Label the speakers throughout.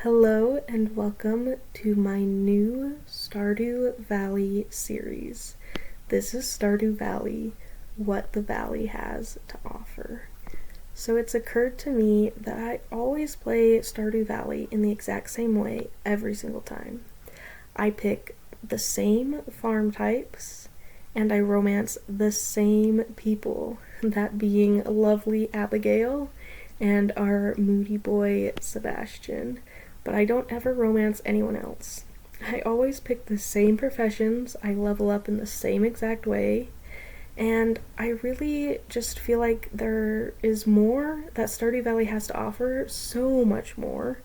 Speaker 1: Hello and welcome to my new Stardew Valley series. This is Stardew Valley, what the valley has to offer. So it's occurred to me that I always play Stardew Valley in the exact same way every single time. I pick the same farm types and I romance the same people, that being lovely Abigail and our moody boy Sebastian. But I don't ever romance anyone else. I always pick the same professions, I level up in the same exact way, and I really just feel like there is more that Stardew Valley has to offer, so much more,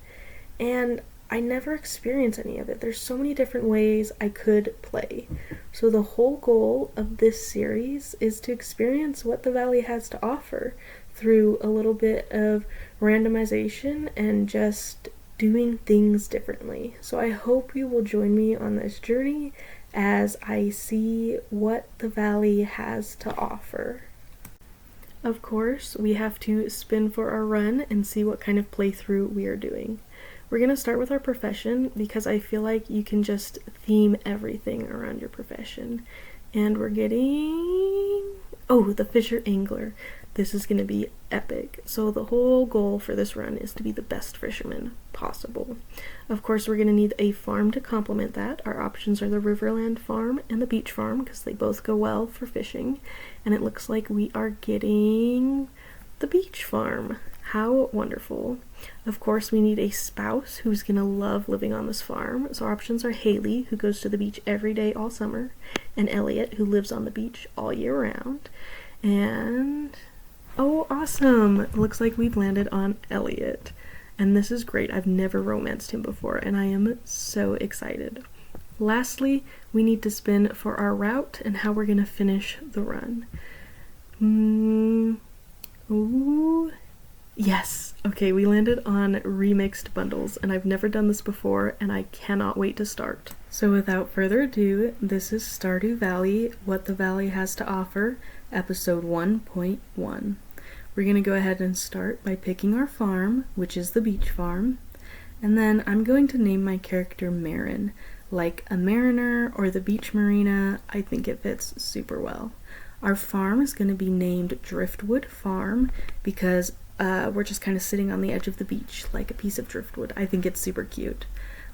Speaker 1: and I never experience any of it. There's so many different ways I could play. So the whole goal of this series is to experience what the Valley has to offer through a little bit of randomization and just doing things differently. So I hope you will join me on this journey as I see what the Valley has to offer. Of course, we have to spin for our run and see what kind of playthrough we are doing. We're going to start with our profession because I feel like you can just theme everything around your profession. And we're getting... oh, the Fisher Angler. This is going to be epic. So the whole goal for this run is to be the best fisherman possible. Of course, we're going to need a farm to complement that. Our options are the Riverland farm and the beach farm because they both go well for fishing. And it looks like we are getting the beach farm. How wonderful. Of course, we need a spouse who's going to love living on this farm. So our options are Haley, who goes to the beach every day all summer, and Elliot, who lives on the beach all year round. And... oh, awesome! It looks like we've landed on Elliot. And this is great. I've never romanced him before, and I am so excited. Lastly, we need to spin for our route and how we're going to finish the run. Ooh. Yes! Okay, we landed on remixed bundles, and I've never done this before, and I cannot wait to start. So without further ado, this is Stardew Valley, What the Valley Has to Offer, episode 1.1. We're going to go ahead and start by picking our farm, which is the beach farm, and then I'm going to name my character Marin, like a mariner or the beach marina. I think it fits super well. Our farm is going to be named Driftwood Farm because we're just kind of sitting on the edge of the beach like a piece of driftwood. I think it's super cute.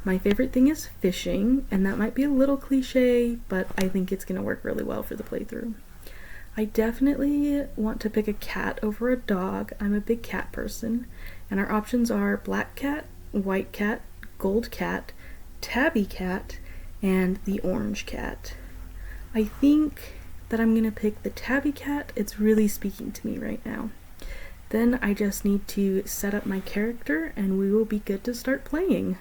Speaker 1: My favorite thing is fishing, and that might be a little cliche, but I think it's going to work really well for the playthrough. I definitely want to pick a cat over a dog. I'm a big cat person, and our options are black cat, white cat, gold cat, tabby cat, and the orange cat. I think that I'm going to pick the tabby cat. It's really speaking to me right now. Then I just need to set up my character and we will be good to start playing.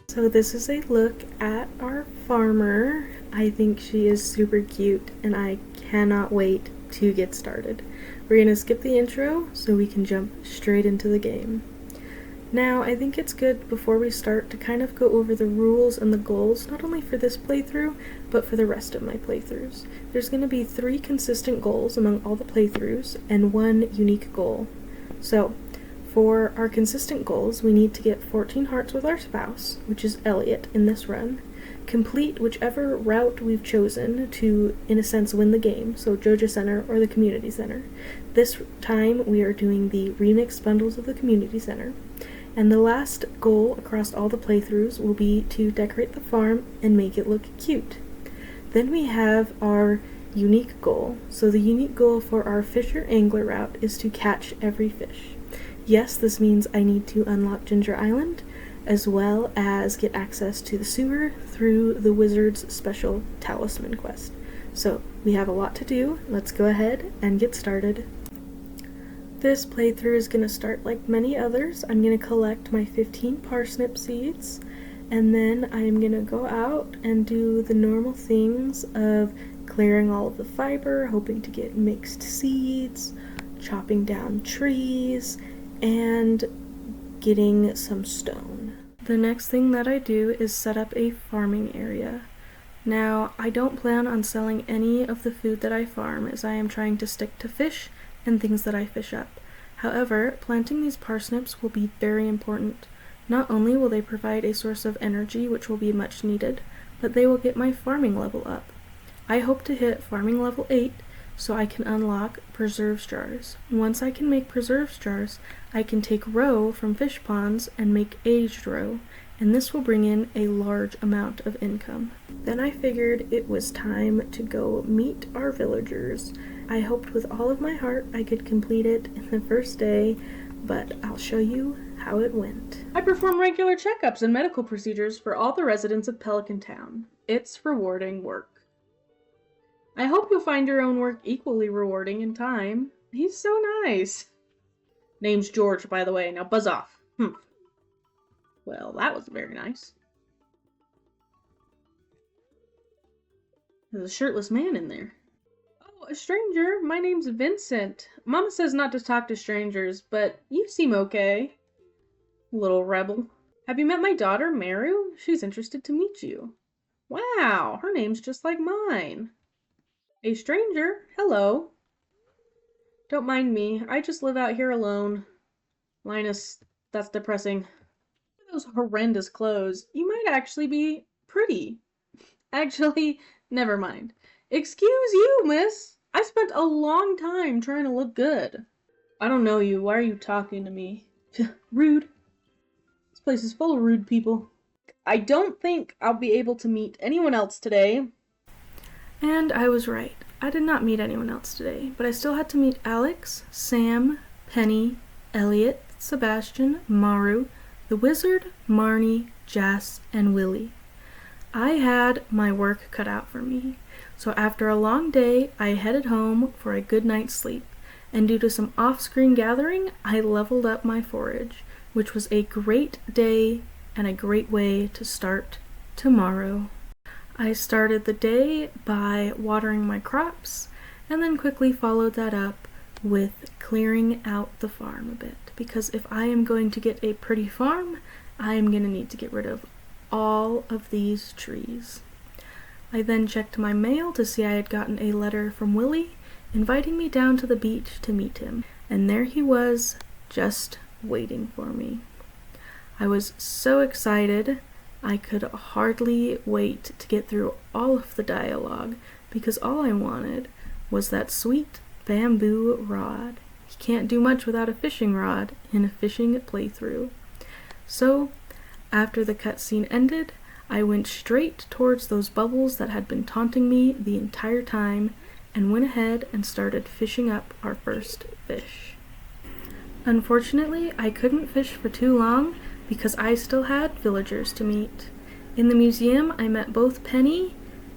Speaker 1: So this is a look at our farmer. I think she is super cute and I cannot wait to get started. We're going to skip the intro so we can jump straight into the game. Now, I think it's good before we start to kind of go over the rules and the goals, not only for this playthrough, but for the rest of my playthroughs. There's going to be 3 consistent goals among all the playthroughs and 1 unique goal. So, for our consistent goals, we need to get 14 hearts with our spouse, which is Elliot in this run, complete whichever route we've chosen to, in a sense, win the game, so Joja Center or the Community Center. This time we are doing the remixed bundles of the Community Center. And the last goal across all the playthroughs will be to decorate the farm and make it look cute. Then we have our unique goal. So the unique goal for our Fisher Angler route is to catch every fish. Yes, this means I need to unlock Ginger Island, as well as get access to the sewer through the wizard's special talisman quest. So we have a lot to do. Let's go ahead and get started. This playthrough is going to start like many others. I'm going to collect my 15 parsnip seeds, and then I'm going to go out and do the normal things of clearing all of the fiber, hoping to get mixed seeds, chopping down trees, and getting some stone. The next thing that I do is set up a farming area. Now, I don't plan on selling any of the food that I farm, as I am trying to stick to fish and things that I fish up. However, planting these parsnips will be very important. Not only will they provide a source of energy, which will be much needed, but they will get my farming level up. I hope to hit farming level 8 so I can unlock preserves jars. Once I can make preserves jars, I can take roe from fish ponds and make aged roe, and this will bring in a large amount of income. Then I figured it was time to go meet our villagers. I hoped with all of my heart I could complete it in the first day, but I'll show you how it went. I perform regular checkups and medical procedures for all the residents of Pelican Town. It's rewarding work. I hope you'll find your own work equally rewarding in time. He's so nice. Name's George, by the way. Now buzz off. Well, that was very nice. There's a shirtless man in there. Oh, a stranger. My name's Vincent. Mama says not to talk to strangers, but you seem okay. Little rebel. Have you met my daughter, Maru? She's interested to meet you. Wow, her name's just like mine. A stranger? Hello. Don't mind me. I just live out here alone. Linus, that's depressing. Those horrendous clothes. You might actually be pretty. Actually, never mind. Excuse you, miss. I spent a long time trying to look good. I don't know you. Why are you talking to me? Rude. This place is full of rude people. I don't think I'll be able to meet anyone else today. And I was right. I did not meet anyone else today, but I still had to meet Alex, Sam, Penny, Elliot, Sebastian, Maru, the wizard, Marnie, Jas, and Willie. I had my work cut out for me, so after a long day, I headed home for a good night's sleep, and due to some off-screen gathering, I leveled up my forage, which was a great day and a great way to start tomorrow. I started the day by watering my crops, and then quickly followed that up with clearing out the farm a bit, because if I am going to get a pretty farm, I am going to need to get rid of all of these trees. I then checked my mail to see I had gotten a letter from Willie inviting me down to the beach to meet him, and there he was, just waiting for me. I was so excited I could hardly wait to get through all of the dialogue, because all I wanted was that sweet bamboo rod. You can't do much without a fishing rod in a fishing playthrough. So, after the cutscene ended, I went straight towards those bubbles that had been taunting me the entire time, and went ahead and started fishing up our first fish. Unfortunately, I couldn't fish for too long, because I still had villagers to meet. In the museum, I met both Penny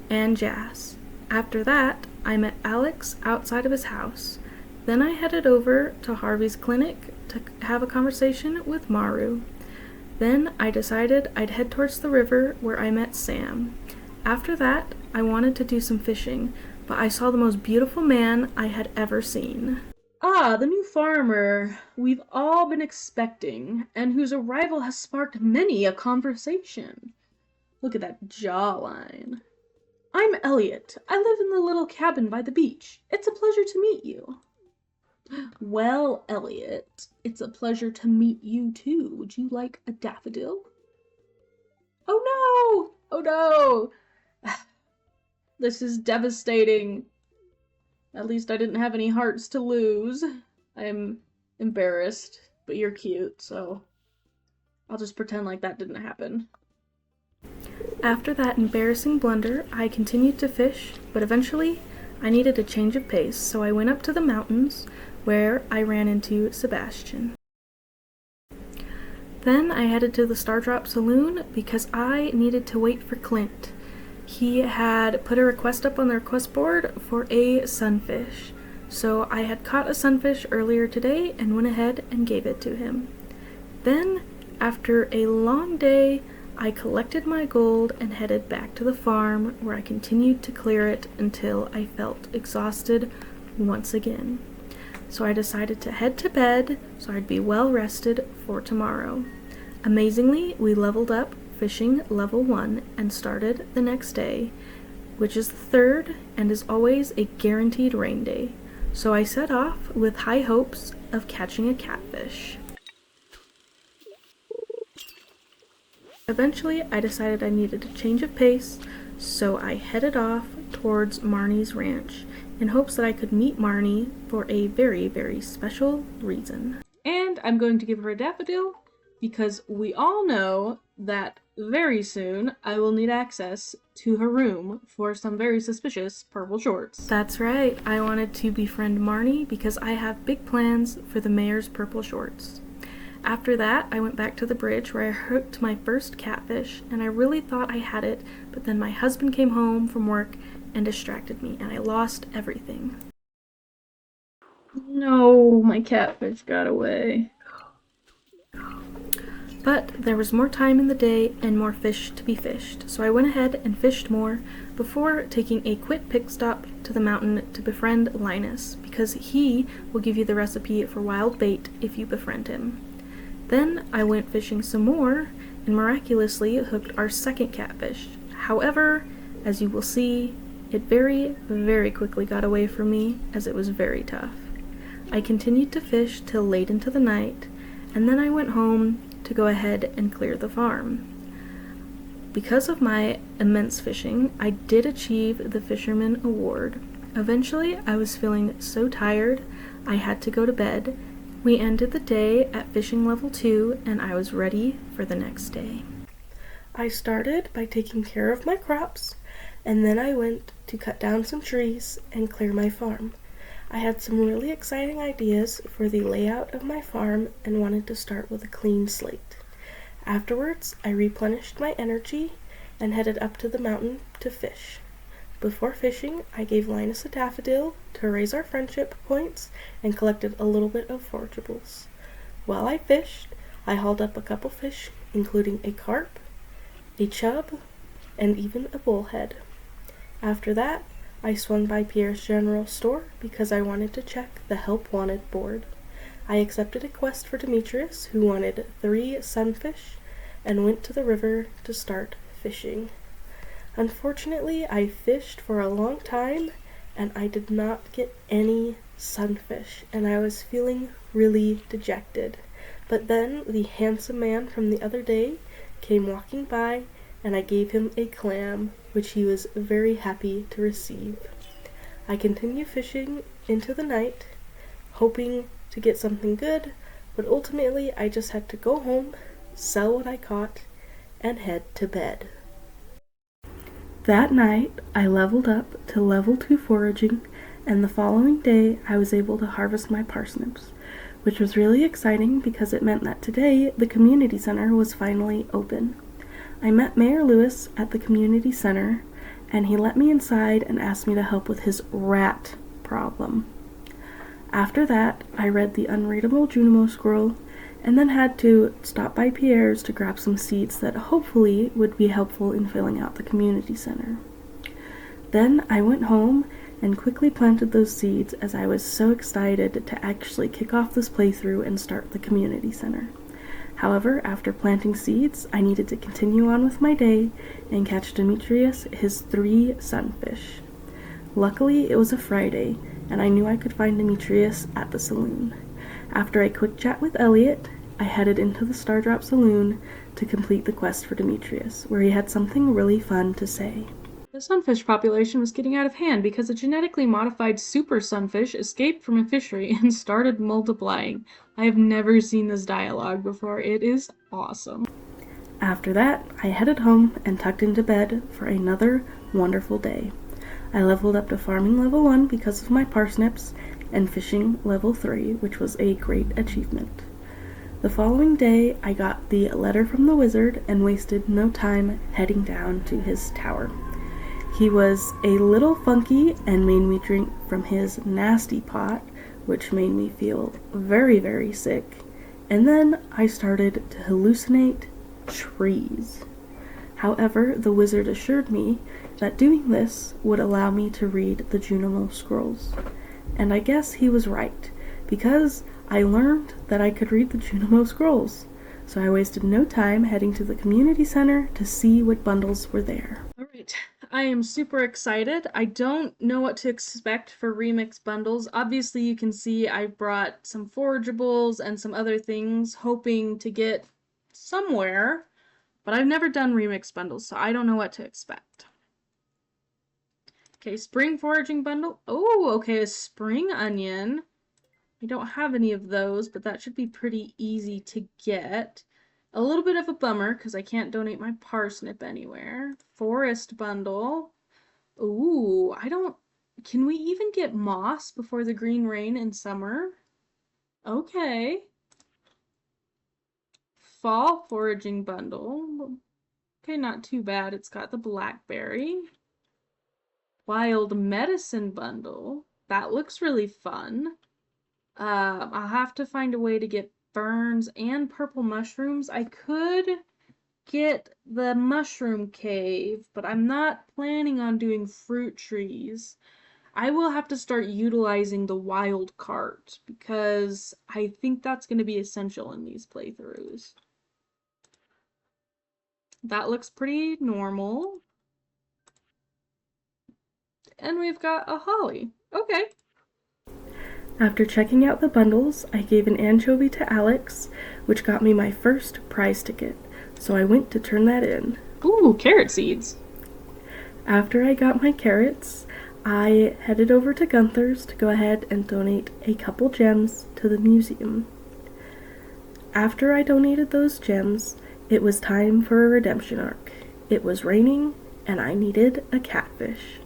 Speaker 1: and Jas. After that, I met Alex outside of his house. Then I headed over to Harvey's clinic to have a conversation with Maru. Then I decided I'd head towards the river where I met Sam. After that, I wanted to do some fishing, but I saw the most beautiful man I had ever seen. Ah, the new farmer we've all been expecting, and whose arrival has sparked many a conversation. Look at that jawline. I'm Elliot. I live in the little cabin by the beach. It's a pleasure to meet you. Well, Elliot, it's a pleasure to meet you too. Would you like a daffodil? Oh no! Oh no! This is devastating. At least I didn't have any hearts to lose. I'm embarrassed, but you're cute, so I'll just pretend like that didn't happen. After that embarrassing blunder, I continued to fish, but eventually I needed a change of pace, so I went up to the mountains where I ran into Sebastian. Then I headed to the Stardrop Saloon because I needed to wait for Clint. He had put a request up on the request board for a sunfish. So I had caught a sunfish earlier today and went ahead and gave it to him. Then, after a long day, I collected my gold and headed back to the farm where I continued to clear it until I felt exhausted once again. So I decided to head to bed so I'd be well rested for tomorrow. Amazingly, we leveled up fishing level 1 and started the next day, which is the third and is always a guaranteed rain day. So I set off with high hopes of catching a catfish. Eventually, I decided I needed a change of pace, so I headed off towards Marnie's ranch in hopes that I could meet Marnie for a very, very special reason. And I'm going to give her a daffodil because we all know that very soon I will need access to her room for some very suspicious purple shorts. That's right, I wanted to befriend Marnie because I have big plans for the mayor's purple shorts. After that, I went back to the bridge where I hooked my first catfish, and I really thought I had it, but then my husband came home from work and distracted me, and I lost everything. No, my catfish got away. But there was more time in the day and more fish to be fished, so I went ahead and fished more before taking a quick pit stop to the mountain to befriend Linus, because he will give you the recipe for wild bait if you befriend him. Then I went fishing some more and miraculously hooked our second catfish. However, as you will see, it very, very quickly got away from me as it was very tough. I continued to fish till late into the night, and then I went home to go ahead and clear the farm. Because of my immense fishing, I did achieve the Fisherman Award. Eventually, I was feeling so tired, I had to go to bed. We ended the day at fishing level 2, and I was ready for the next day. I started by taking care of my crops, and then I went to cut down some trees and clear my farm. I had some really exciting ideas for the layout of my farm and wanted to start with a clean slate. Afterwards, I replenished my energy and headed up to the mountain to fish. Before fishing, I gave Linus a daffodil to raise our friendship points and collected a little bit of forageables. While I fished, I hauled up a couple fish, including a carp, a chub, and even a bullhead. After that, I swung by Pierre's General Store because I wanted to check the Help Wanted board. I accepted a quest for Demetrius, who wanted 3 sunfish, and went to the river to start fishing. Unfortunately, I fished for a long time, and I did not get any sunfish, and I was feeling really dejected. But then the handsome man from the other day came walking by, and I gave him a clam, which he was very happy to receive. I continued fishing into the night, hoping to get something good, but ultimately I just had to go home, sell what I caught, and head to bed. That night, I leveled up to level 2 foraging, and the following day I was able to harvest my parsnips, which was really exciting because it meant that today the community center was finally open. I met Mayor Lewis at the community center, and he let me inside and asked me to help with his rat problem. After that, I read the Unreadable Junimo Scroll, and then had to stop by Pierre's to grab some seeds that hopefully would be helpful in filling out the community center. Then I went home and quickly planted those seeds as I was so excited to actually kick off this playthrough and start the community center. However, after planting seeds, I needed to continue on with my day and catch Demetrius his 3 sunfish. Luckily, it was a Friday, and I knew I could find Demetrius at the saloon. After a quick chat with Elliot, I headed into the Stardrop Saloon to complete the quest for Demetrius, where he had something really fun to say. The sunfish population was getting out of hand because a genetically modified super sunfish escaped from a fishery and started multiplying. I have never seen this dialogue before. It is awesome. After that, I headed home and tucked into bed for another wonderful day. I leveled up to farming level 1 because of my parsnips, and fishing level 3, which was a great achievement. The following day, I got the letter from the wizard and wasted no time heading down to his tower. He was a little funky and made me drink from his nasty pot, which made me feel very, very sick. And then I started to hallucinate trees. However, the wizard assured me that doing this would allow me to read the Junimo scrolls. And I guess he was right, because I learned that I could read the Junimo scrolls. So I wasted no time heading to the community center to see what bundles were there. Alright, I am super excited. I don't know what to expect for remix bundles. Obviously you can see I brought some forageables and some other things, hoping to get somewhere, but I've never done remix bundles, so I don't know what to expect. Okay, spring foraging bundle. Oh, okay, a spring onion. I don't have any of those, but that should be pretty easy to get. A little bit of a bummer because I can't donate my parsnip anywhere. Forest bundle. Ooh, can we even get moss before the green rain in summer? Okay. Fall foraging bundle. Okay, not too bad. It's got the blackberry. Wild medicine bundle. That looks really fun. I'll have to find a way to get ferns and purple mushrooms. I could get the mushroom cave, but I'm not planning on doing fruit trees. I will have to start utilizing the wild cart because I think that's going to be essential in these playthroughs. That looks pretty normal. And we've got a holly. Okay. After checking out the bundles, I gave an anchovy to Alex, which got me my first prize ticket, so I went to turn that in. Ooh, carrot seeds. After I got my carrots, I headed over to Gunther's to go ahead and donate a couple gems to the museum. After I donated those gems, it was time for a redemption arc. It was raining, and I needed a catfish.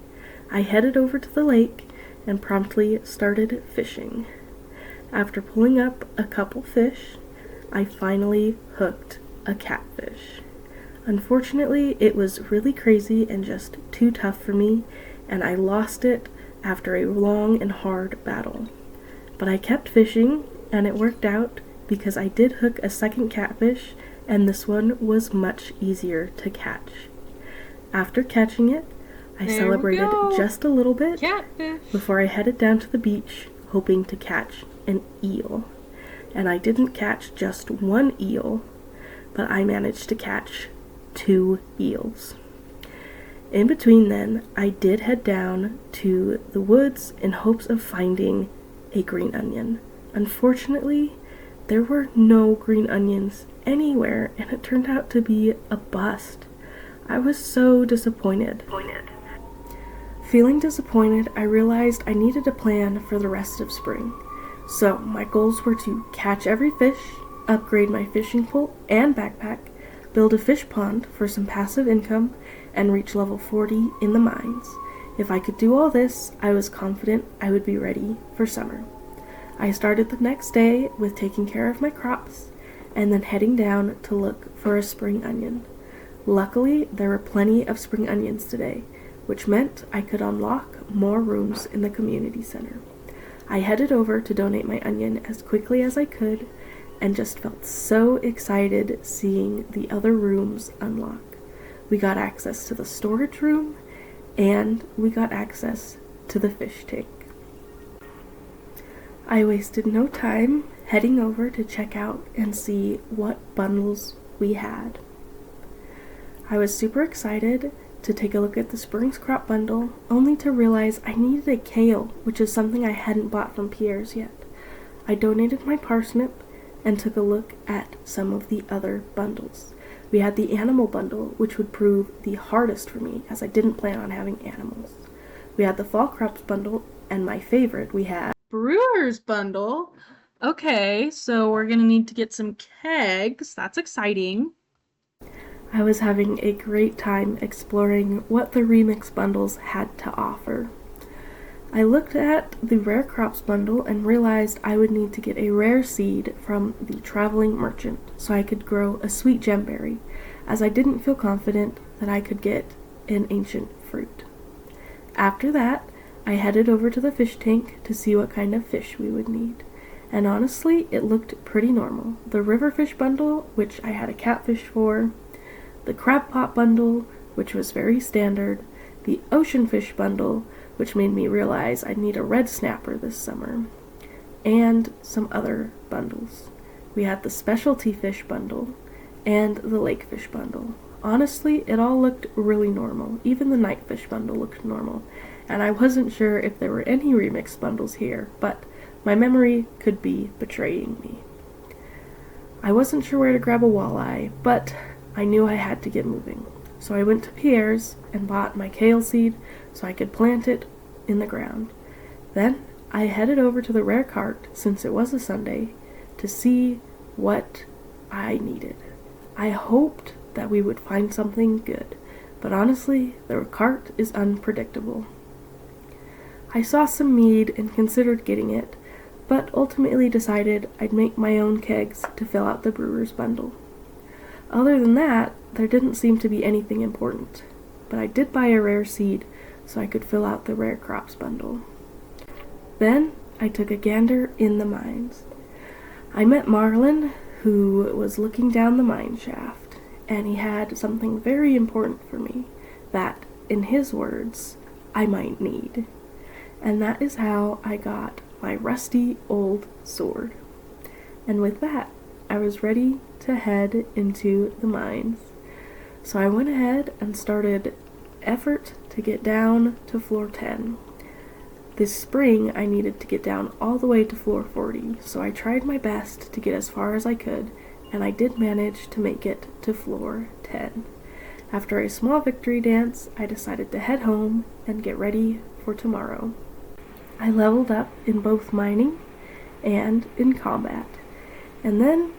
Speaker 1: I headed over to the lake and promptly started fishing. After pulling up a couple fish, I finally hooked a catfish. Unfortunately, it was really crazy and just too tough for me, and I lost it after a long and hard battle. But I kept fishing, and it worked out because I did hook a second catfish, and this one was much easier to catch. After catching it, I celebrated just a little bit before I headed down to the beach, hoping to catch an eel. And I didn't catch just one eel, but I managed to catch 2 eels. In between then, I did head down to the woods in hopes of finding a green onion. Unfortunately, there were no green onions anywhere, and it turned out to be a bust. I was so disappointed. Feeling disappointed, I realized I needed a plan for the rest of spring. So my goals were to catch every fish, upgrade my fishing pole and backpack, build a fish pond for some passive income, and reach level 40 in the mines. If I could do all this, I was confident I would be ready for summer. I started the next day with taking care of my crops, and then heading down to look for a spring onion. Luckily, there were plenty of spring onions today, which meant I could unlock more rooms in the community center. I headed over to donate my onion as quickly as I could, and just felt so excited seeing the other rooms unlock. We got access to the storage room, and we got access to the fish tank. I wasted no time heading over to check out and see what bundles we had. I was super excited to take a look at the Springs Crop bundle, only to realize I needed a kale, which is something I hadn't bought from Pierre's yet. I donated my parsnip and took a look at some of the other bundles. We had the animal bundle, which would prove the hardest for me, as I didn't plan on having animals. We had the fall crops bundle, and my favorite, we had Brewer's bundle. Okay, so we're gonna need to get some kegs. That's exciting. I was having a great time exploring what the remix bundles had to offer. I looked at the rare crops bundle and realized I would need to get a rare seed from the traveling merchant so I could grow a sweet gemberry, as I didn't feel confident that I could get an ancient fruit. After that, I headed over to the fish tank to see what kind of fish we would need. And honestly, it looked pretty normal. The river fish bundle, which I had a catfish for, the crab pot bundle, which was very standard, the ocean fish bundle, which made me realize I'd need a red snapper this summer, and some other bundles. We had the specialty fish bundle and the lake fish bundle. Honestly, it all looked really normal. Even the night fish bundle looked normal, and I wasn't sure if there were any remixed bundles here, but my memory could be betraying me. I wasn't sure where to grab a walleye, but I knew I had to get moving. So I went to Pierre's and bought my kale seed so I could plant it in the ground. Then I headed over to the rare cart, since it was a Sunday, to see what I needed. I hoped that we would find something good, but honestly, the cart is unpredictable. I saw some mead and considered getting it, but ultimately decided I'd make my own kegs to fill out the brewer's bundle. Other than that, there didn't seem to be anything important, but I did buy a rare seed so I could fill out the rare crops bundle. Then I took a gander in the mines. I met Marlin, who was looking down the mine shaft, and he had something very important for me that, in his words, I might need. And that is how I got my rusty old sword. And with that, I was ready to head into the mines. So I went ahead and started effort to get down to floor 10. This spring I needed to get down all the way to floor 40, so I tried my best to get as far as I could, and I did manage to make it to floor 10. After a small victory dance, I decided to head home and get ready for tomorrow. I leveled up in both mining and in combat, and then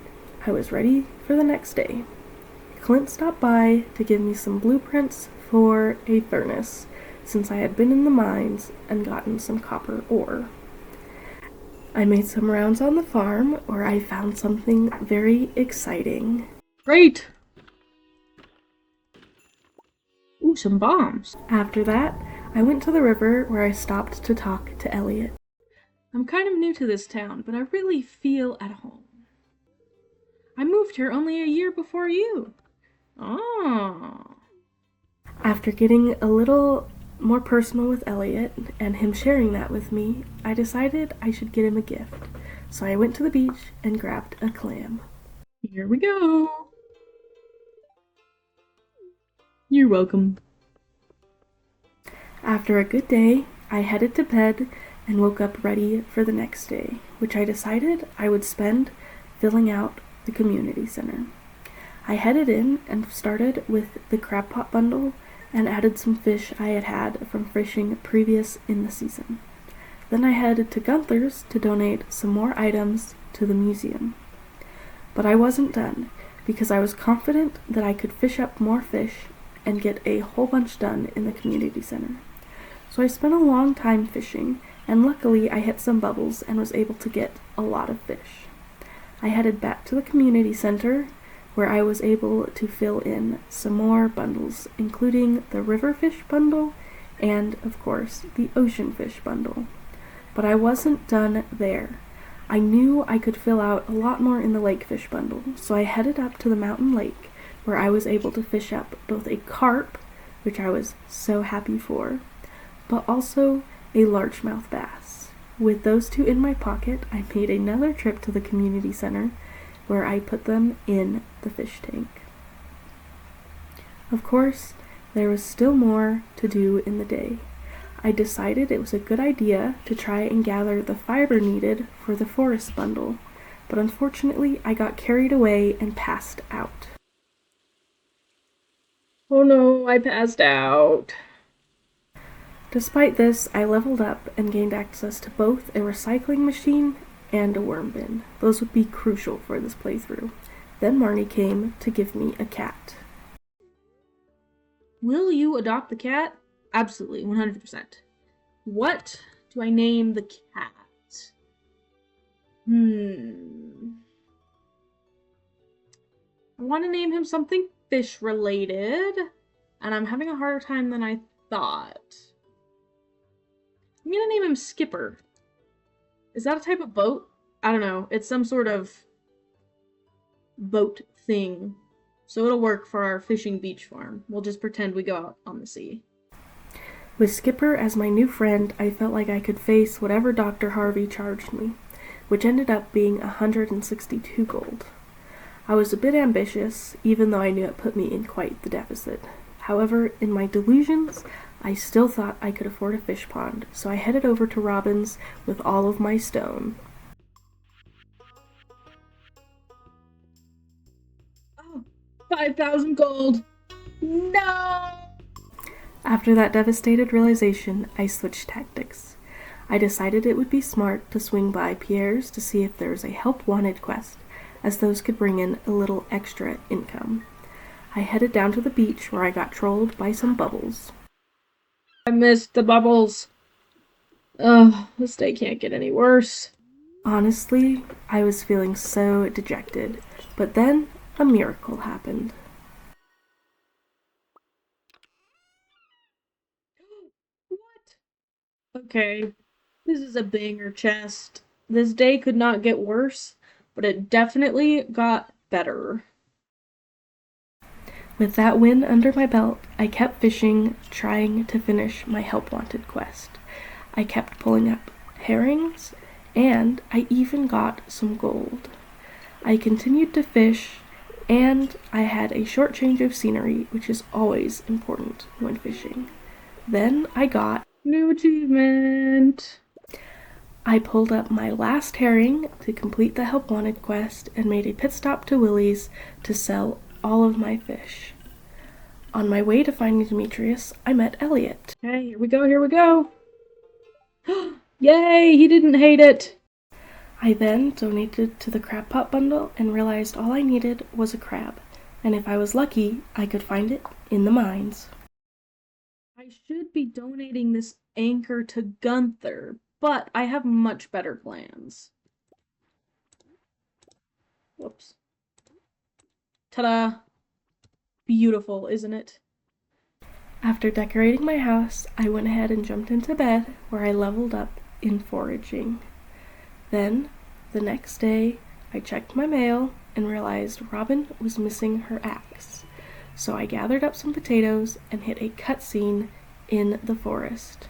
Speaker 1: I was ready for the next day. Clint stopped by to give me some blueprints for a furnace, since I had been in the mines and gotten some copper ore. I made some rounds on the farm where I found something very exciting.
Speaker 2: Great! Ooh, some bombs.
Speaker 1: After that, I went to the river where I stopped to talk to Elliot.
Speaker 2: I'm kind of new to this town, but I really feel at home. I moved here only a year before you. Oh.
Speaker 1: After getting a little more personal with Elliot and him sharing that with me, I decided I should get him a gift. So I went to the beach and grabbed a clam.
Speaker 2: Here we go. You're welcome.
Speaker 1: After a good day, I headed to bed and woke up ready for the next day, which I decided I would spend filling out the community center. I headed in and started with the crab pot bundle and added some fish I had had from fishing previous in the season. Then I headed to Gunther's to donate some more items to the museum. But I wasn't done, because I was confident that I could fish up more fish and get a whole bunch done in the community center. So I spent a long time fishing, and luckily I hit some bubbles and was able to get a lot of fish. I headed back to the community center, where I was able to fill in some more bundles, including the river fish bundle and, of course, the ocean fish bundle. But I wasn't done there. I knew I could fill out a lot more in the lake fish bundle, so I headed up to the mountain lake, where I was able to fish up both a carp, which I was so happy for, but also a largemouth bass. With those two in my pocket, I made another trip to the community center, where I put them in the fish tank. Of course, there was still more to do in the day. I decided it was a good idea to try and gather the fiber needed for the forest bundle, but unfortunately I got carried away and passed out.
Speaker 2: Oh no, I passed out.
Speaker 1: Despite this, I leveled up and gained access to both a recycling machine and a worm bin. Those would be crucial for this playthrough. Then Marnie came to give me a cat.
Speaker 2: Will you adopt the cat? Absolutely, 100%. What do I name the cat? I want to name him something fish related, and I'm having a harder time than I thought. I'm gonna name him Skipper. Is that a type of boat? I don't know. It's some sort of boat thing. So it'll work for our fishing beach farm. We'll just pretend we go out on the sea.
Speaker 1: With Skipper as my new friend, I felt like I could face whatever Dr. Harvey charged me, which ended up being 162 gold. I was a bit ambitious, even though I knew it put me in quite the deficit. However, in my delusions, I still thought I could afford a fish pond, so I headed over to Robin's with all of my stone.
Speaker 2: Oh, 5,000 gold! No!
Speaker 1: After that devastated realization, I switched tactics. I decided it would be smart to swing by Pierre's to see if there was a help wanted quest, as those could bring in a little extra income. I headed down to the beach where I got trolled by some bubbles.
Speaker 2: I missed the bubbles. Ugh, this day can't get any worse.
Speaker 1: Honestly, I was feeling so dejected, but then a miracle happened.
Speaker 2: What? Okay, this is a banger chest. This day could not get worse, but it definitely got better.
Speaker 1: With that win under my belt, I kept fishing, trying to finish my help wanted quest. I kept pulling up herrings, and I even got some gold. I continued to fish, and I had a short change of scenery, which is always important when fishing. Then I got
Speaker 2: New achievement!
Speaker 1: I pulled up my last herring to complete the help wanted quest and made a pit stop to Willie's to sell all of my fish. On my way to finding Demetrius, I met Elliot.
Speaker 2: Okay, here we go, here we go! Yay, he didn't hate it!
Speaker 1: I then donated to the crab pot bundle and realized all I needed was a crab, and if I was lucky, I could find it in the mines.
Speaker 2: I should be donating this anchor to Gunther, but I have much better plans. Whoops. Ta-da! Beautiful, isn't it?
Speaker 1: After decorating my house, I went ahead and jumped into bed, where I leveled up in foraging. Then, the next day, I checked my mail and realized Robin was missing her axe. So I gathered up some potatoes and hit a cutscene in the forest.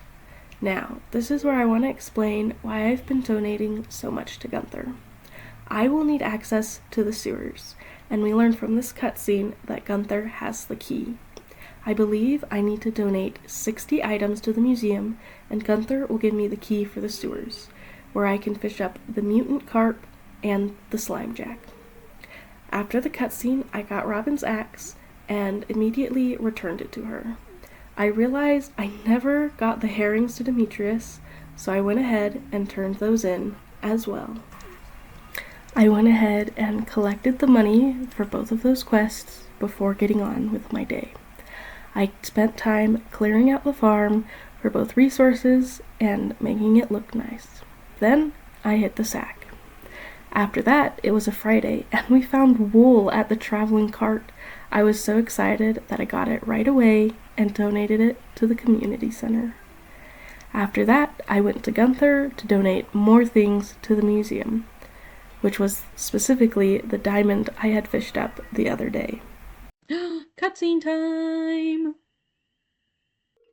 Speaker 1: Now, this is where I want to explain why I've been donating so much to Gunther. I will need access to the sewers, and we learn from this cutscene that Gunther has the key. I believe I need to donate 60 items to the museum, and Gunther will give me the key for the sewers, where I can fish up the mutant carp and the slime jack. After the cutscene, I got Robin's axe and immediately returned it to her. I realized I never got the herrings to Demetrius, so I went ahead and turned those in as well. I went ahead and collected the money for both of those quests before getting on with my day. I spent time clearing out the farm for both resources and making it look nice. Then I hit the sack. After that, it was a Friday, and we found wool at the traveling cart. I was so excited that I got it right away and donated it to the community center. After that, I went to Gunther to donate more things to the museum, which was specifically the diamond I had fished up the other day.
Speaker 2: Cutscene time!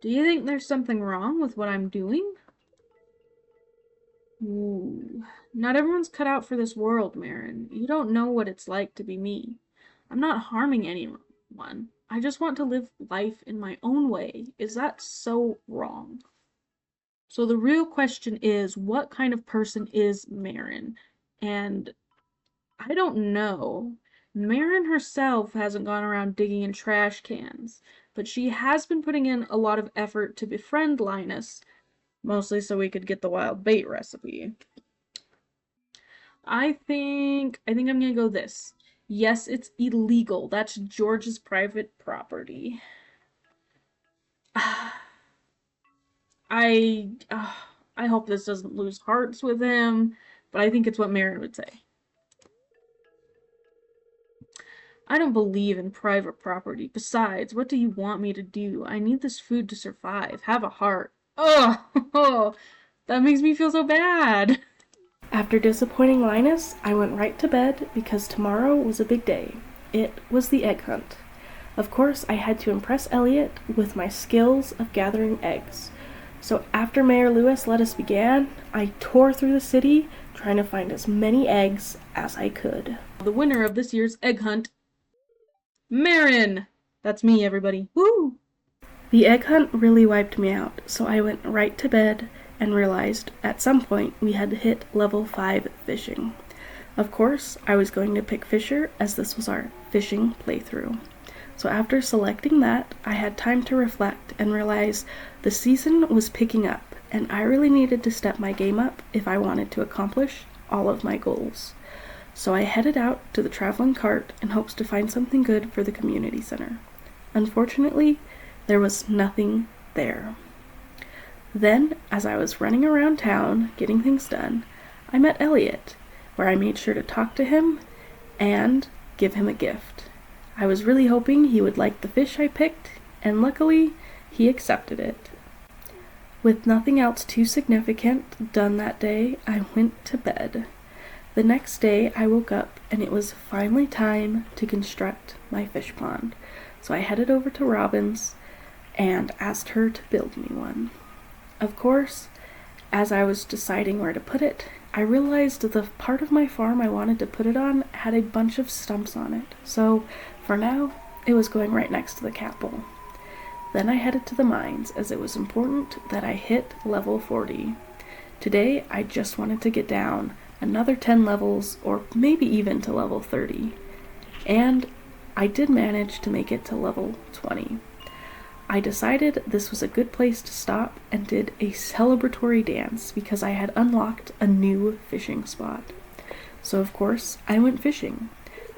Speaker 2: Do you think there's something wrong with what I'm doing? Ooh. Not everyone's cut out for this world, Marin. You don't know what it's like to be me. I'm not harming anyone. I just want to live life in my own way. Is that so wrong? So the real question is, what kind of person is Marin? And I don't know. Marin herself hasn't gone around digging in trash cans, but she has been putting in a lot of effort to befriend Linus, mostly so we could get the wild bait recipe. I think I'm gonna go this. Yes, it's illegal. That's George's private property. I I hope this doesn't lose hearts with him, but I think it's what Marin would say. I don't believe in private property. Besides, what do you want me to do? I need this food to survive. Have a heart. Oh, that makes me feel so bad.
Speaker 1: After disappointing Linus, I went right to bed because tomorrow was a big day. It was the egg hunt. Of course, I had to impress Elliot with my skills of gathering eggs. So after Mayor Lewis let us begin, I tore through the city trying to find as many eggs as I could.
Speaker 2: The winner of this year's egg hunt, Marin! That's me, everybody. Woo!
Speaker 1: The egg hunt really wiped me out, so I went right to bed and realized at some point we had hit level 5 fishing. Of course, I was going to pick Fisher as this was our fishing playthrough. So after selecting that, I had time to reflect and realize the season was picking up and I really needed to step my game up if I wanted to accomplish all of my goals. So I headed out to the traveling cart in hopes to find something good for the community center. Unfortunately, there was nothing there. Then, as I was running around town getting things done, I met Elliot, where I made sure to talk to him and give him a gift. I was really hoping he would like the fish I picked, and luckily, he accepted it. With nothing else too significant done that day, I went to bed. The next day, I woke up and it was finally time to construct my fish pond. So I headed over to Robin's and asked her to build me one. Of course, as I was deciding where to put it, I realized the part of my farm I wanted to put it on had a bunch of stumps on it. So for now, it was going right next to the cat bowl. Then I headed to the mines as it was important that I hit level 40. Today, I just wanted to get down another 10 levels or maybe even to level 30. And I did manage to make it to level 20. I decided this was a good place to stop and did a celebratory dance because I had unlocked a new fishing spot. So of course, I went fishing.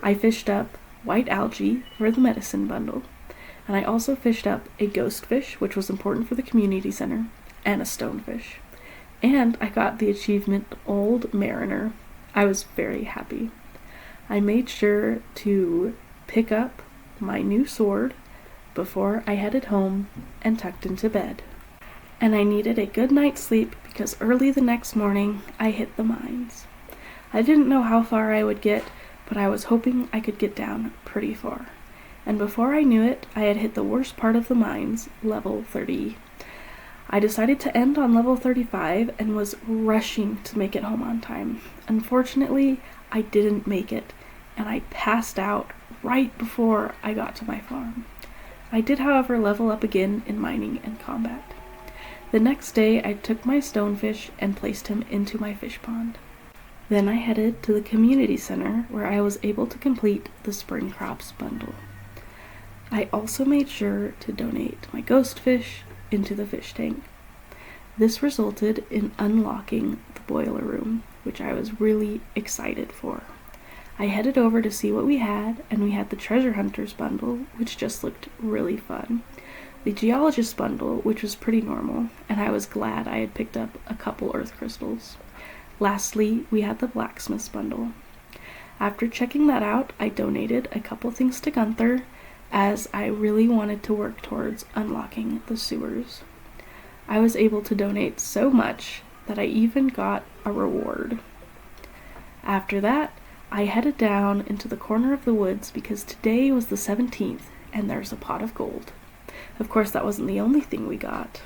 Speaker 1: I fished up white algae for the medicine bundle, and I also fished up a ghost fish, which was important for the community center, and a stonefish. And I got the achievement Old Mariner. I was very happy. I made sure to pick up my new sword before I headed home and tucked into bed. And I needed a good night's sleep because early the next morning I hit the mines. I didn't know how far I would get, but I was hoping I could get down pretty far. And before I knew it, I had hit the worst part of the mines, level 30. I decided to end on level 35 and was rushing to make it home on time. Unfortunately, I didn't make it, and I passed out right before I got to my farm. I did, however, level up again in mining and combat. The next day, I took my stonefish and placed him into my fish pond. Then I headed to the community center where I was able to complete the spring crops bundle. I also made sure to donate my ghost fish into the fish tank. This resulted in unlocking the boiler room, which I was really excited for. I headed over to see what we had, and we had the treasure hunters bundle, which just looked really fun. The geologist bundle, which was pretty normal, and I was glad I had picked up a couple earth crystals. Lastly, we had the blacksmith's bundle. After checking that out, I donated a couple things to Gunther, as I really wanted to work towards unlocking the sewers. I was able to donate so much that I even got a reward. After that, I headed down into the corner of the woods because today was the 17th and there's a pot of gold. Of course, that wasn't the only thing we got.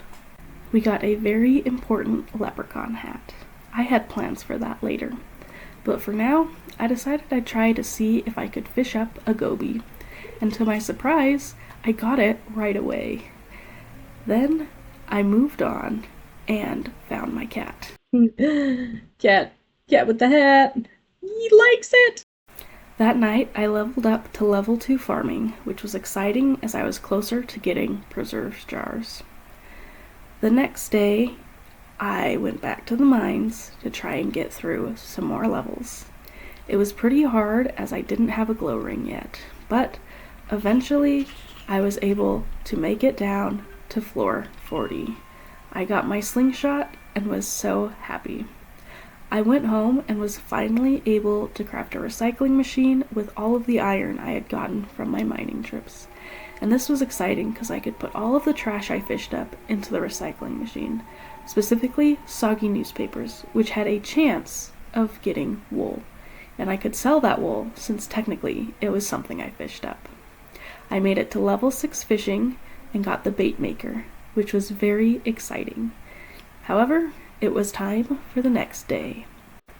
Speaker 1: We got a very important leprechaun hat. I had plans for that later. But for now, I decided I'd try to see if I could fish up a goby. And to my surprise, I got it right away. Then I moved on and found my cat.
Speaker 2: Cat with the hat. He likes it!
Speaker 1: That night, I leveled up to level 2 farming, which was exciting as I was closer to getting preserves jars. The next day, I went back to the mines to try and get through some more levels. It was pretty hard as I didn't have a glow ring yet, but eventually I was able to make it down to floor 40. I got my slingshot and was so happy. I went home and was finally able to craft a recycling machine with all of the iron I had gotten from my mining trips. And this was exciting because I could put all of the trash I fished up into the recycling machine, specifically soggy newspapers, which had a chance of getting wool. And I could sell that wool since technically it was something I fished up. I made it to level 6 fishing and got the bait maker, which was very exciting. However, it was time for the next day.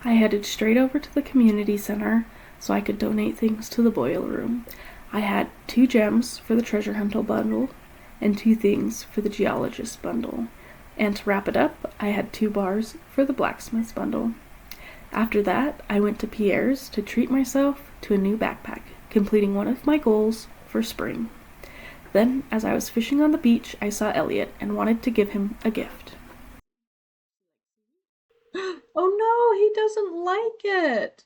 Speaker 1: I headed straight over to the community center so I could donate things to the boil room. I had 2 gems for the treasure hunter bundle and 2 things for the geologist bundle. And to wrap it up, I had 2 bars for the blacksmith's bundle. After that, I went to Pierre's to treat myself to a new backpack, completing one of my goals for spring. Then, as I was fishing on the beach, I saw Elliot and wanted to give him a gift.
Speaker 2: Oh no, he doesn't like it!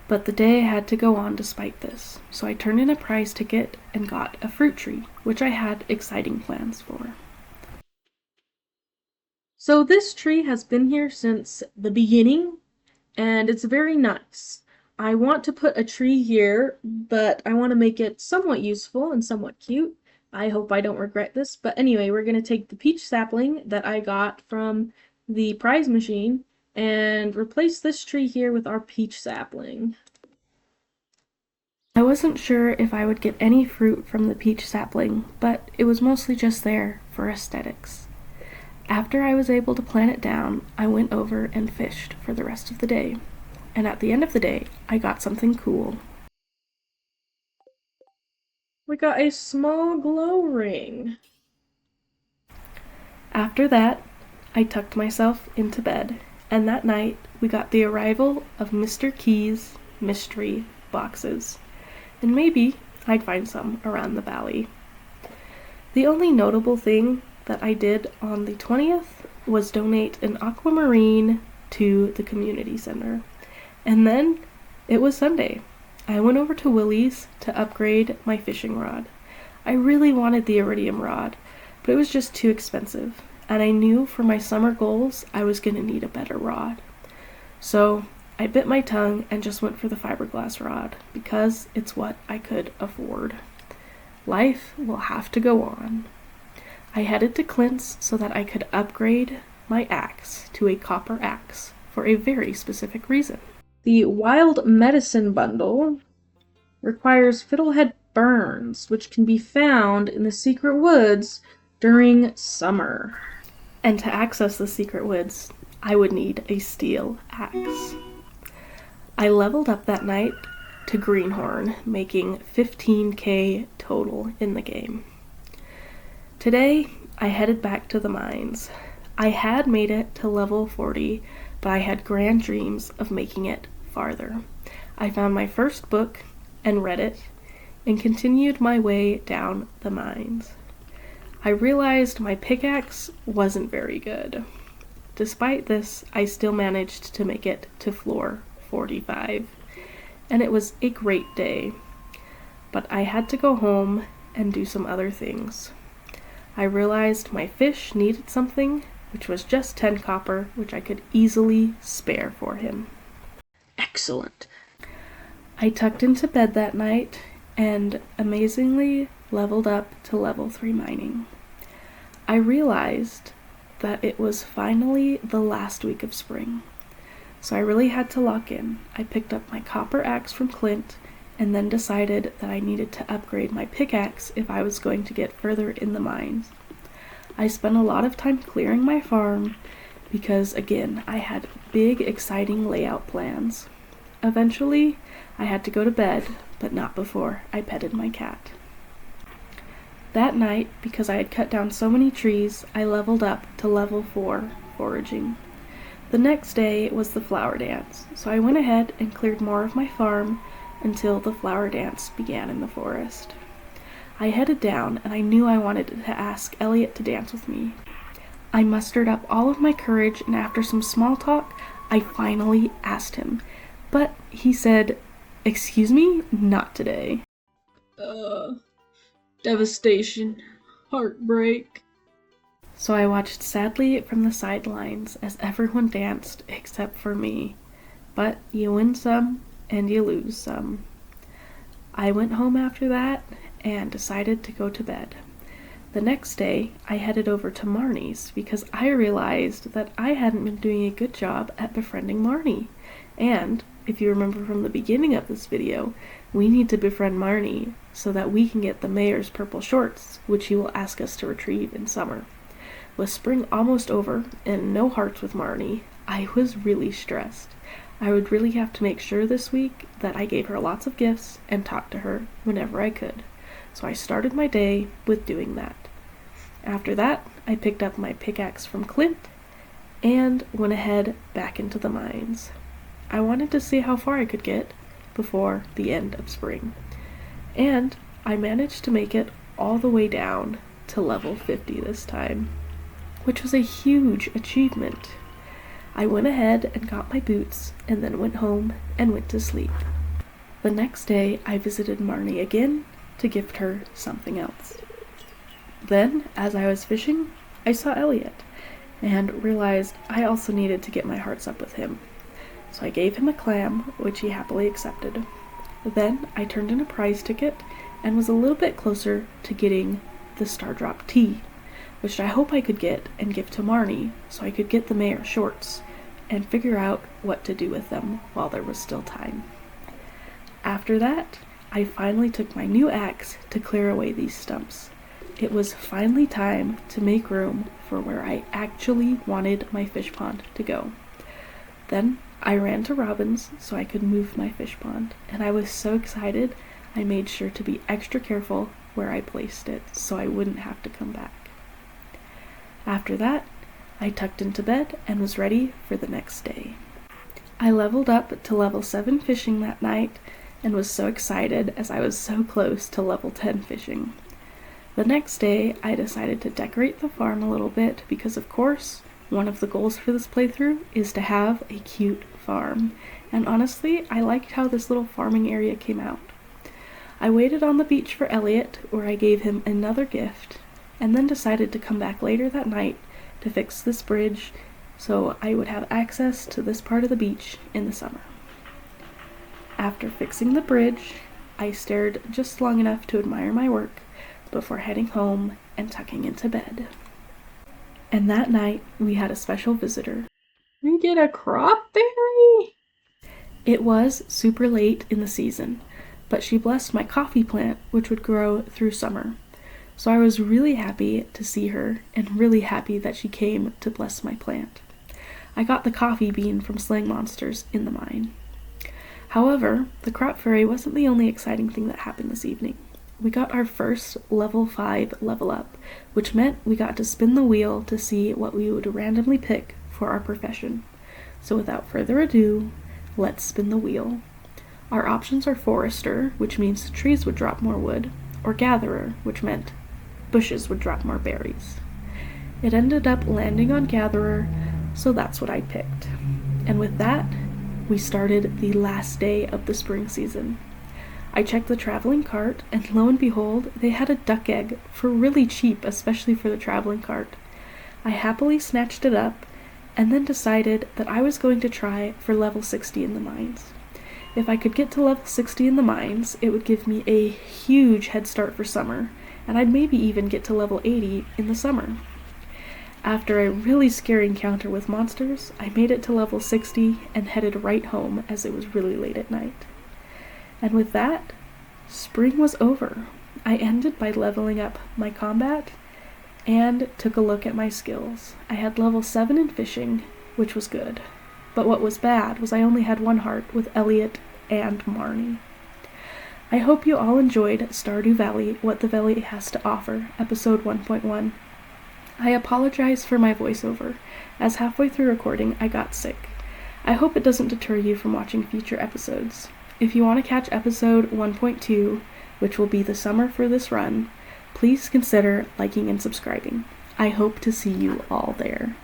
Speaker 1: But the day had to go on despite this, so I turned in a prize ticket and got a fruit tree, which I had exciting plans for.
Speaker 2: So this tree has been here since the beginning, and it's very nice. I want to put a tree here, but I want to make it somewhat useful and somewhat cute. I hope I don't regret this, but anyway, we're going to take the peach sapling that I got from the prize machine and replace this tree here with our peach sapling.
Speaker 1: I wasn't sure if I would get any fruit from the peach sapling, but it was mostly just there for aesthetics. After I was able to plant it down, I went over and fished for the rest of the day. And at the end of the day, I got something cool.
Speaker 2: We got a small glow ring.
Speaker 1: After that, I tucked myself into bed, and that night we got the arrival of Mr. Key's mystery boxes. And maybe I'd find some around the valley. The only notable thing that I did on the 20th was donate an aquamarine to the community center. And then it was Sunday. I went over to Willie's to upgrade my fishing rod. I really wanted the iridium rod, but it was just too expensive, and I knew for my summer goals I was going to need a better rod. So I bit my tongue and just went for the fiberglass rod because it's what I could afford. Life will have to go on. I headed to Clint's so that I could upgrade my axe to a copper axe for a very specific reason.
Speaker 2: The wild medicine bundle requires fiddlehead burns, which can be found in the secret woods during summer.
Speaker 1: And to access the secret woods, I would need a steel axe. I leveled up that night to Greenhorn, making 15k total in the game. Today, I headed back to the mines. I had made it to level 40, but I had grand dreams of making it farther. I found my first book and read it, and continued my way down the mines. I realized my pickaxe wasn't very good. Despite this, I still managed to make it to floor 45, and it was a great day. But I had to go home and do some other things. I realized my fish needed something, which was just 10 copper, which I could easily spare for him.
Speaker 2: Excellent.
Speaker 1: I tucked into bed that night and amazingly leveled up to level 3 mining. I realized that it was finally the last week of spring, so I really had to lock in. I picked up my copper axe from Clint and then decided that I needed to upgrade my pickaxe if I was going to get further in the mines. I spent a lot of time clearing my farm because, again, I had big, exciting layout plans. Eventually, I had to go to bed, but not before I petted my cat. That night, because I had cut down so many trees, I leveled up to level 4 foraging. The next day was the flower dance, so I went ahead and cleared more of my farm until the flower dance began in the forest. I headed down, and I knew I wanted to ask Elliot to dance with me. I mustered up all of my courage, and after some small talk, I finally asked him. But he said, "Excuse me, not today."
Speaker 2: Devastation. Heartbreak.
Speaker 1: So I watched sadly from the sidelines as everyone danced except for me. But you win some and you lose some. I went home after that and decided to go to bed. The next day, I headed over to Marnie's because I realized that I hadn't been doing a good job at befriending Marnie. And, if you remember from the beginning of this video, we need to befriend Marnie so that we can get the mayor's purple shorts, which he will ask us to retrieve in summer. With spring almost over and no hearts with Marnie, I was really stressed. I would really have to make sure this week that I gave her lots of gifts and talked to her whenever I could. So I started my day with doing that. After that, I picked up my pickaxe from Clint and went ahead back into the mines. I wanted to see how far I could get before the end of spring. And I managed to make it all the way down to level 50 this time, which was a huge achievement. I went ahead and got my boots and then went home and went to sleep. The next day, I visited Marnie again to gift her something else. Then, as I was fishing, I saw Elliot and realized I also needed to get my hearts up with him. So I gave him a clam, which he happily accepted. Then I turned in a prize ticket and was a little bit closer to getting the Star Drop tea, which I hope I could get and give to Marnie so I could get the mayor shorts and figure out what to do with them while there was still time. After that, I finally took my new axe to clear away these stumps. It was finally time to make room for where I actually wanted my fish pond to go. Then I ran to Robin's so I could move my fish pond, and I was so excited I made sure to be extra careful where I placed it so I wouldn't have to come back. After that, I tucked into bed and was ready for the next day. I leveled up to level 7 fishing that night and was so excited as I was so close to level 10 fishing. The next day, I decided to decorate the farm a little bit because, of course, one of the goals for this playthrough is to have a cute farm, and honestly, I liked how this little farming area came out. I waited on the beach for Elliot, where I gave him another gift, and then decided to come back later that night to fix this bridge so I would have access to this part of the beach in the summer. After fixing the bridge, I stared just long enough to admire my work before heading home and tucking into bed. And that night, we had a special visitor.
Speaker 2: We get a crop berry?
Speaker 1: It was super late in the season, but she blessed my coffee plant, which would grow through summer. So I was really happy to see her, and really happy that she came to bless my plant. I got the coffee bean from slaying monsters in the mine. However, the crop fairy wasn't the only exciting thing that happened this evening. We got our first level 5 level up, which meant we got to spin the wheel to see what we would randomly pick for our profession. So without further ado, let's spin the wheel. Our options are forester, which means trees would drop more wood, or gatherer, which meant bushes would drop more berries. It ended up landing on gatherer, so that's what I picked. And with that, we started the last day of the spring season. I checked the traveling cart, and lo and behold, they had a duck egg for really cheap, especially for the traveling cart. I happily snatched it up, and then decided that I was going to try for level 60 in the mines. If I could get to level 60 in the mines, it would give me a huge head start for summer, and I'd maybe even get to level 80 in the summer. After a really scary encounter with monsters, I made it to level 60 and headed right home as it was really late at night. And with that, spring was over. I ended by leveling up my combat and took a look at my skills. I had level 7 in fishing, which was good. But what was bad was I only had 1 heart with Elliot and Marnie. I hope you all enjoyed Stardew Valley, What the Valley Has to Offer, episode 1.1. I apologize for my voiceover, as halfway through recording I got sick. I hope it doesn't deter you from watching future episodes. If you want to catch episode 1.2, which will be the summer for this run, please consider liking and subscribing. I hope to see you all there.